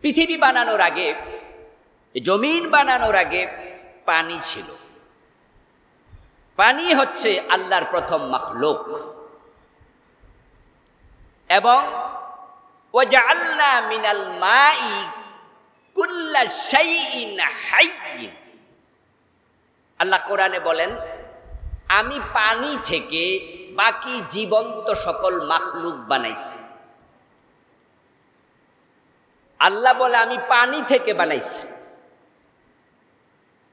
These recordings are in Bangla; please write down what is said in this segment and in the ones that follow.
পৃথিবী বানানোর আগে, জমিন বানানোর আগে পানি ছিল। পানি হচ্ছে আল্লাহর প্রথম মাখলুক। এবং ওয়াজআলনা মিনাল মাই কুল্লা শাইইন হাইয়্যিন, আল্লাহ কোরআনে বলেন, আমি পানি থেকে বাকি জীবন্ত সকল মাখলুক বানাইছি। আল্লাহ বলে আমি পানি থেকে বানাইছি।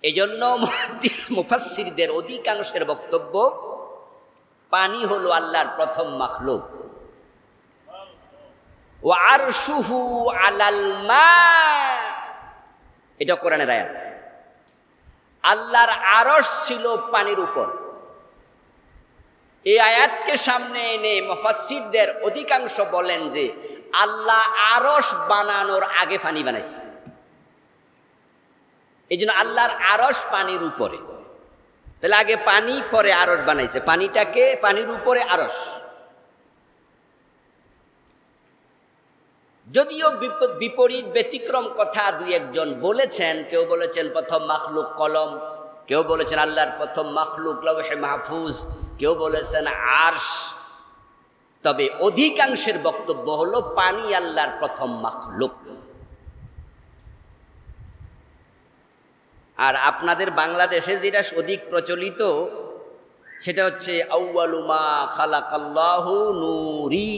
এজন্য মুহাদ্দিস মুফাসসিরদের অধিকাংশের বক্তব্য পানি হলো আল্লাহর প্রথম মাখলুক। ওয়া আরশুহু আলাল মা, এটা কোরআনের আয়াত। আল্লাহর আরশ ছিল পানির উপর। এই আয়াতকে সামনে এনে মুফাসসিরদের অধিকাংশ বলেন যে আল্লাহ আরশ বানানোর আগে পানি বানাইছে। এই জন্য আল্লাহর আরশ পানির উপরে। তাহলে আগে পানি, পরে আরশ বানাইছে। পানিটাকে পানির উপরে আরশ। যদিও বিপরীত ব্যতিক্রম কথা দুই একজন বলেছেন। কেউ বলেছেন প্রথম মাখলুক কলম, কেউ বলেছেন আল্লাহর প্রথম মাখলুক লৌহে মাহফুজ, কেউ বলেছেন আরশ। তবে অধিকাংশের বক্তব্য হলো পানি আল্লাহর প্রথম মাখলুক। আর আপনাদের বাংলাদেশে যেটা অধিক প্রচলিত সেটা হচ্ছে আউয়ালু মা খালাকাল্লাহু নূরি,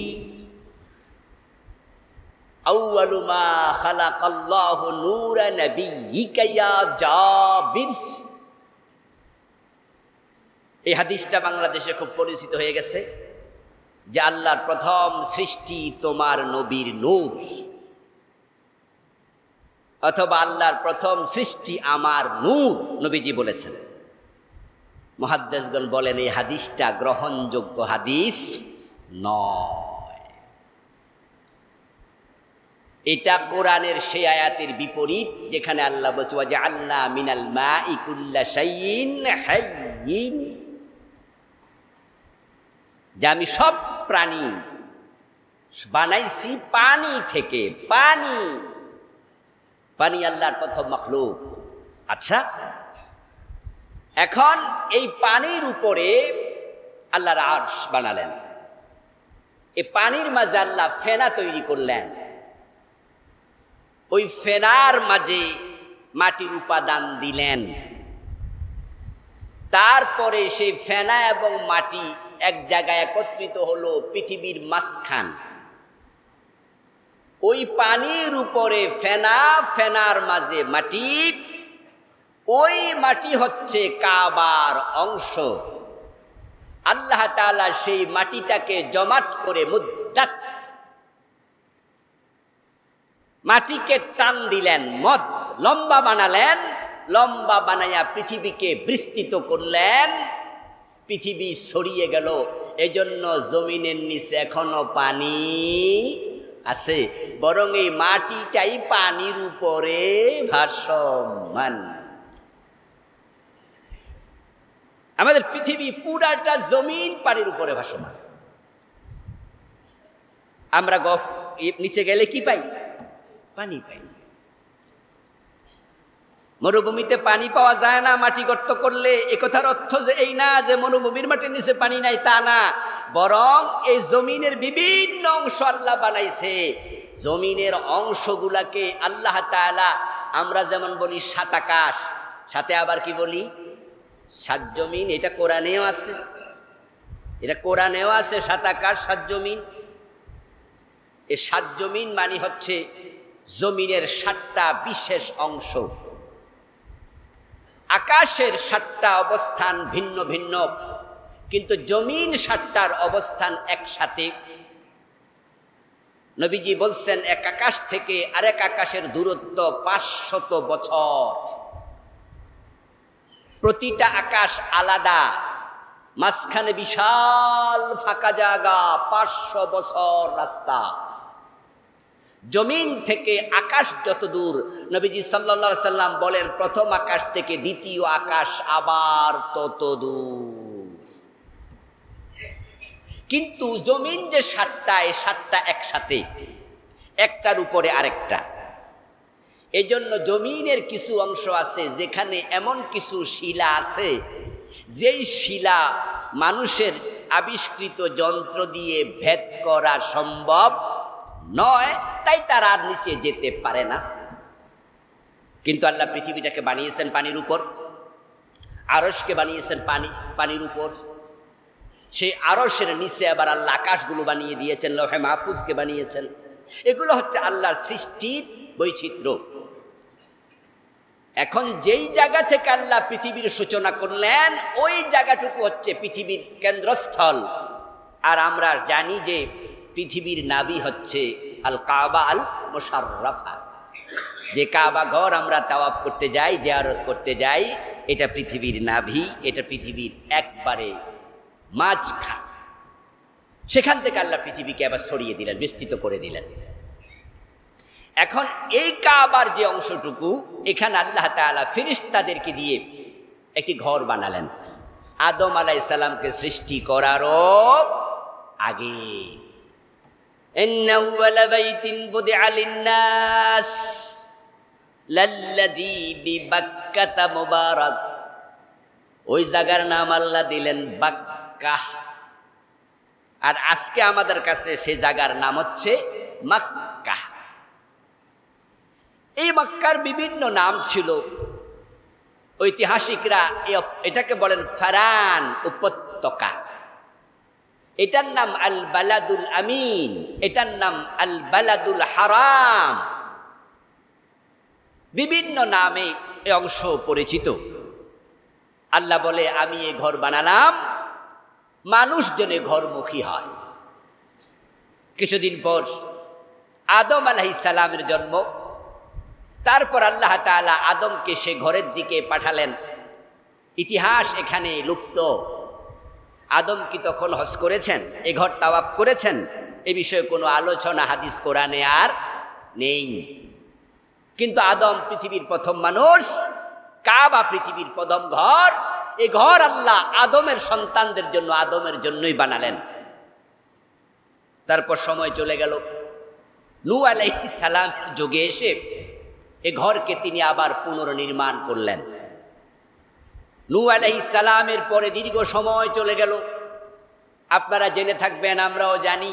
আউয়ালু মা খালাকাল্লাহু নূরা নাবিয়্যিকা ইয়া জাবির। এই হাদিসটা বাংলাদেশে খুব পরিচিত হয়ে গেছে যে আল্লাহর প্রথম সৃষ্টি তোমার নবীর নূর, অথবা আল্লাহর প্রথম সৃষ্টি আমার নূর, নবীজি বলেছেন। মুহাদ্দিসগণ বলেন এই হাদিসটা গ্রহণযোগ্য হাদিস নয়। এটা কোরআনের সেই আয়াতের বিপরীত যেখানে আল্লাহ বলছে ওয়াজআলনা মিনাল মাই কুল্লা শাইইন হাইয়্যিন, যে আমি সব প্রাণী বানাইছি পানি থেকে। পানি, পানি আল্লাহর প্রথম মাখলুক। আচ্ছা, এখন এই পানির উপরে আল্লাহর আরশ বানালেন। এই পানির মাঝে আল্লাহ ফেনা তৈরি করলেন। ওই ফেনার মাঝে মাটির উপাদান দিলেন। তারপরে সেই ফেনা এবং মাটি এক জায়গায় একত্রিত হলো পৃথিবীর মাঝখান। ওই পানির উপরে ফেনা, ফেনার মাঝে মাটি। ওই মাটি হচ্ছে কাবার অংশ। আল্লাহ তাআলা সেই মাটিটাকে জমাট করে মুদ্দাত, মাটিকে টান দিলেন, মদ লম্বা বানালেন। লম্বা বানাইয়া পৃথিবীকে বিস্তৃত করলেন। পৃথিবী ছড়িয়ে গেল। এজন্য জমিনের নিচে এখনো পানি আছে, বরং এই মাটিটাই পানির উপরে ভাসমান। আমাদের পৃথিবী পুরাটা জমিন পানির উপরে ভাসমান। আমরা নিচে গেলে কি পাই? পানি পাই। মরুভূমিতে পানি পাওয়া যায় না মাটি গর্ত করলে। একথার অর্থ যে এই না যে মরুভূমির মাটির নিচে পানি নাই, তা না। বরং এই জমিনের বিভিন্ন অংশ আল্লাহ বানাইছে। জমিনের অংশগুলাকে আল্লাহ তাআলা, আমরা যেমন বলি সাত আকাশ, সাথে আবার কি বলি? সাত জমিন। এটা কোরআনেও আছে, এটা কোরআনেও আছে, সাত আকাশ সাত জমিন। এই সাত জমিন মানে হচ্ছে জমিনের সাতটা বিশেষ অংশ। আকাশের সাতটা অবস্থান ভিন্ন ভিন্ন, কিন্তু জমিন সাতটার অবস্থান একসাথে। নবীজি বলছেন এক আকাশ থেকে আরেক আকাশের দূরত্ব 500 বছর। প্রতিটা আকাশ আলাদা, মাঝখানে বিশাল ফাঁকা জায়গা, 500 বছর রাস্তা। জমিন থেকে আকাশ যত দূর, নবীজি সাল্লাল্লাহু আলাইহি সাল্লাম বলেন প্রথম আকাশ থেকে দ্বিতীয় আকাশ আবার তত দূর। কিন্তু জমিন যে সাতটা, এই সাতটা একসাথে, একটার উপরে আরেকটা। এজন্য জমিনের কিছু অংশ আছে যেখানে এমন কিছু শিলা আছে, যেই শিলা মানুষের আবিষ্কৃত যন্ত্র দিয়ে ভেদ করা সম্ভব নয়, তাই তারা আর নিচে যেতে পারে না। কিন্তু আল্লাহ পৃথিবীটাকে বানিয়েছেন পানির উপর, আরশকে বানিয়েছেন পানির উপর, সেই আরশের নিচে আবার আল্লাহ আকাশগুলো বানিয়ে দিয়েছেন, লৌহে মাহফুজকে বানিয়েছেন। এগুলো হচ্ছে আল্লাহর সৃষ্টির বৈচিত্র্য। এখন যেই জায়গা থেকে আল্লাহ পৃথিবীর সূচনা করলেন, ওই জায়গাটুকু হচ্ছে পৃথিবীর কেন্দ্রস্থল। আর আমরা জানি যে পৃথিবীর নাভি হচ্ছে আল কাবা আল মুশাররাফা। যে কাবা ঘর আমরা তাওয়াফ করতে যাই, জিয়ারত করতে যাই, এটা পৃথিবীর নাভি, এটা পৃথিবীর একবারে মাঝখান। সেখান থেকে আল্লাহ পৃথিবীকে আবার ছড়িয়ে দিলেন, বিস্তৃত করে দিলেন। এখন এই কাবার যে অংশটুকু, এখানে আল্লাহ তাআলা ফেরেশতাদেরকে দিয়ে একটি ঘর বানালেন আদম আলাইহিস সালামকে সৃষ্টি করারও আগে। ইন্না আউওয়ালা বাইতিন বুদিআ লিন-নাস লাল্লাযী বিবাক্কাতা মুবারাক। ওই জায়গার নাম আল্লাহ দিলেন বাক্কাহ। আর আজকে আমাদের কাছে সে জায়গার নাম হচ্ছে মক্কা। এই মক্কার বিভিন্ন নাম ছিল। ঐতিহাসিকরা এটাকে বলেন ফারান উপত্যকা, এটার নাম আল বালাদুল আমিন, এটার নাম আল বালাদুল হারাম। বিভিন্ন নামে এই অংশ পরিচিত। আল্লাহ বলে, আমি এই ঘর বানালাম মানুষ যেন ঘরমুখী হয়। কিছুদিন পর আদম আলাইহিস সালামের জন্ম। তারপর আল্লাহ তাআলা আদমকে সে ঘরের দিকে পাঠালেন। ইতিহাস এখানে লুপ্ত। আদম কি তখন হজ করেছেন, এ ঘর তাওয়াফ করেছেন? এ বিষয়ে কোনো আলোচনা হাদিস কোরআনে আর নেই। কিন্তু আদম পৃথিবীর প্রথম মানুষ, কাবা পৃথিবীর প্রথম ঘর। এ ঘর আল্লাহ আদমের সন্তানদের জন্য, আদমের জন্যই বানালেন। তারপর সময় চলে গেল। নূহ আলাইহিস সালামের যুগে এসে এ ঘরকে তিনি আবার পুনর্নির্মাণ করলেন। নূহ আলাইহিস সালামের পরে দীর্ঘ সময় চলে গেল। আপনারা জেনে থাকবেন, আমরাও জানি,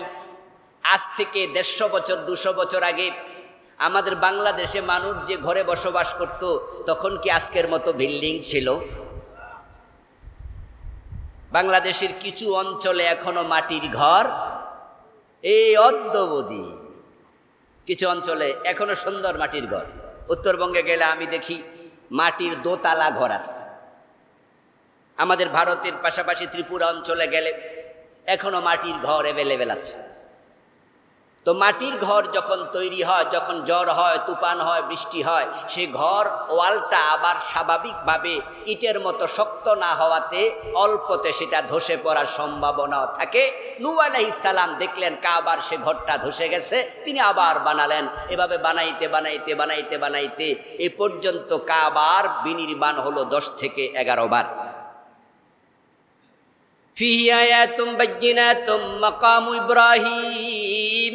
আজ থেকে 150 বছর 200 বছর আগে আমাদের বাংলাদেশে মানুষ যে ঘরে বসবাস করত, তখন কি আজকের মতো বিল্ডিং ছিল? বাংলাদেশের কিছু অঞ্চলে এখনো মাটির ঘর, এই অদ্যাবধি কিছু অঞ্চলে এখনো সুন্দর মাটির ঘর। উত্তরবঙ্গে গেলে আমি দেখি মাটির দোতলা ঘর আছে। আমাদের ভারতের পাশাপাশি ত্রিপুরা অঞ্চলে গেলে এখনো মাটির ঘর অ্যাভেলেবেল আছে। তো মাটির ঘর যখন তৈরি হয়, যখন ঝড় হয়, তুফান হয়, বৃষ্টি হয়, সে ঘর ওয়ালটা আবার স্বাভাবিকভাবে ইটের মতো শক্ত না হওয়াতে অল্পতে সেটা ধসে পড়ার সম্ভাবনাও থাকে। নূহ আলাইহিস সালাম দেখলেন কাবার সে ঘরটা ধসে গেছে, তিনি আবার বানালেন। এভাবে বানাইতে বানাইতে বানাইতে বানাইতে এ পর্যন্ত কাবার বিনির্মাণ হলো 10 থেকে 11 বার। ফিহি আয়াতুম বাইয়িনাতুম মাকামু ইব্রাহিম।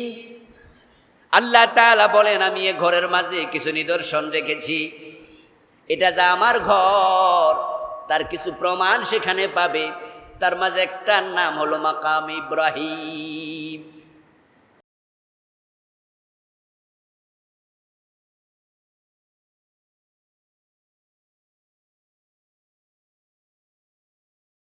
আল্লাহ তাআলা বলেন, আমি এ ঘরের মাঝে কিছু নিদর্শন রেখেছি। এটা যা আমার ঘর, তার কিছু প্রমাণ সেখানে পাবে। তার মাঝে একটার নাম হলো মাকাম ইব্রাহিম।